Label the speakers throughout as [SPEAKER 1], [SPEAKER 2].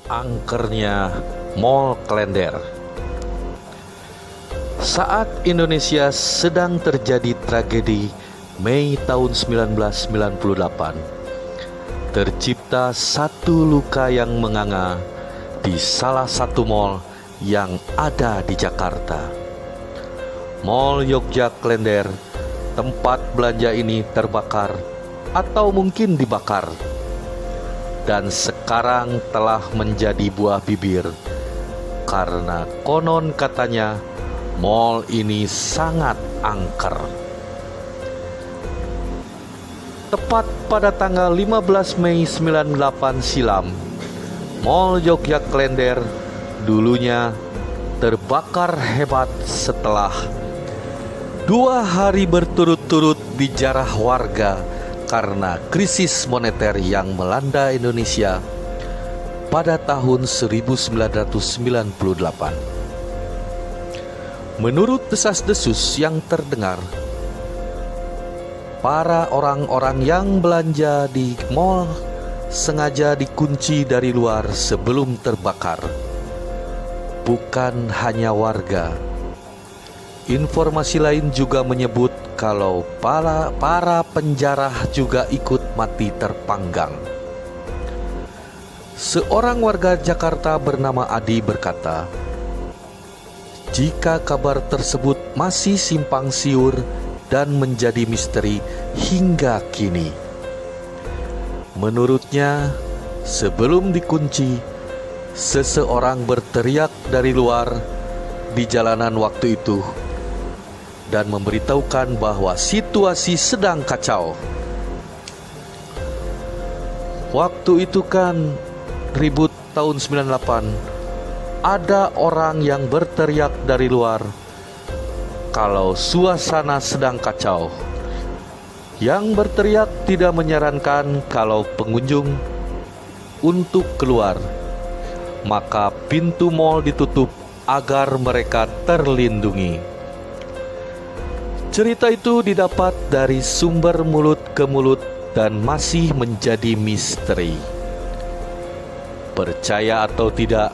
[SPEAKER 1] Angkernya Mall Klender. Saat Indonesia sedang terjadi tragedi Mei tahun 1998, tercipta satu luka yang menganga di salah satu mall yang ada di Jakarta. Mall Yogya Klender, tempat belanja ini terbakar atau mungkin dibakar, dan sekarang telah menjadi buah bibir karena konon katanya mall ini sangat angker. Tepat pada tanggal 15 Mei 98 silam, Mall Yogya Klender dulunya terbakar hebat setelah 2 hari berturut-turut dijarah warga karena krisis moneter yang melanda Indonesia pada tahun 1998. Menurut desas-desus yang terdengar, para orang-orang yang belanja di mal sengaja dikunci dari luar sebelum terbakar. Bukan hanya warga. Informasi lain juga menyebut kalau para penjara juga ikut mati terpanggang. Seorang warga Jakarta bernama Adi berkata, jika kabar tersebut masih simpang siur dan menjadi misteri hingga kini. Menurutnya, sebelum dikunci, seseorang berteriak dari luar di jalanan waktu itu dan memberitahukan bahwa situasi sedang kacau. Waktu itu kan ribut tahun 98, ada orang yang berteriak dari luar kalau suasana sedang kacau. Yang berteriak tidak menyarankan kalau pengunjung untuk keluar, maka pintu mal ditutup agar mereka terlindungi. Cerita itu didapat dari sumber mulut ke mulut dan masih menjadi misteri. Percaya atau tidak,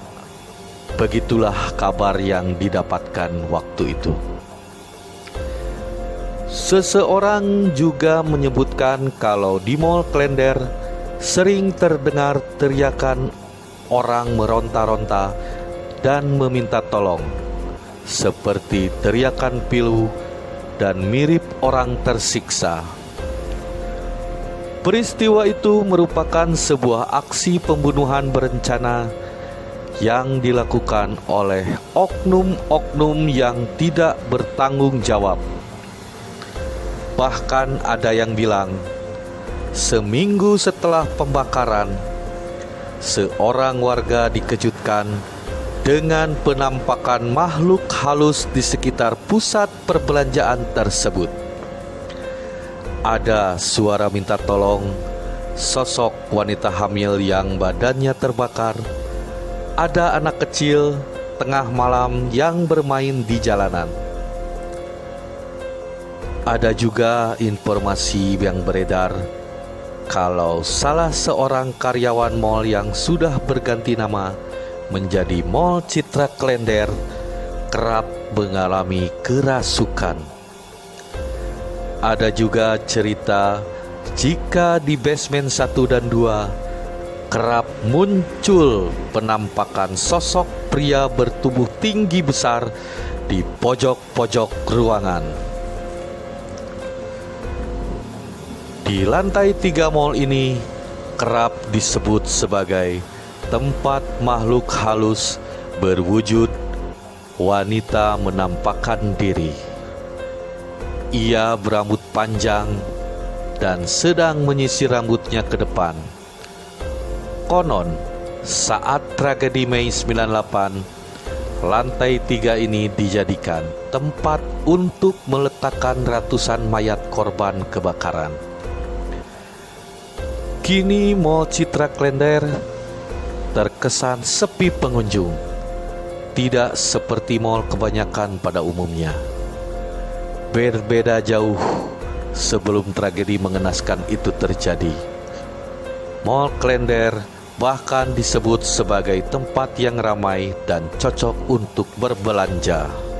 [SPEAKER 1] begitulah kabar yang didapatkan waktu itu. Seseorang juga menyebutkan kalau di Mall Klender sering terdengar teriakan orang meronta-ronta dan meminta tolong, seperti teriakan pilu dan mirip orang tersiksa. Peristiwa itu merupakan sebuah aksi pembunuhan berencana yang dilakukan oleh oknum-oknum yang tidak bertanggung jawab. Bahkan ada yang bilang, seminggu setelah pembakaran, seorang warga dikejutkan dengan penampakan makhluk halus di sekitar pusat perbelanjaan tersebut. Ada suara minta tolong, sosok wanita hamil yang badannya terbakar, ada anak kecil tengah malam yang bermain di jalanan. Ada juga informasi yang beredar kalau salah seorang karyawan mal yang sudah berganti nama menjadi Mall Citra Klender kerap mengalami kerasukan. Ada juga cerita jika di basement 1 dan 2 kerap muncul penampakan sosok pria bertubuh tinggi besar di pojok-pojok ruangan. Di lantai 3 mal ini kerap disebut sebagai tempat makhluk halus berwujud wanita menampakkan diri. Ia berambut panjang dan sedang menyisir rambutnya ke depan. Konon, saat tragedi Mei 98, lantai 3 ini dijadikan tempat untuk meletakkan ratusan mayat korban kebakaran. Kini Mall Citra Klender terkesan sepi pengunjung, tidak seperti mal kebanyakan pada umumnya. Berbeda jauh sebelum tragedi mengenaskan itu terjadi. Mall Klender bahkan disebut sebagai tempat yang ramai dan cocok untuk berbelanja.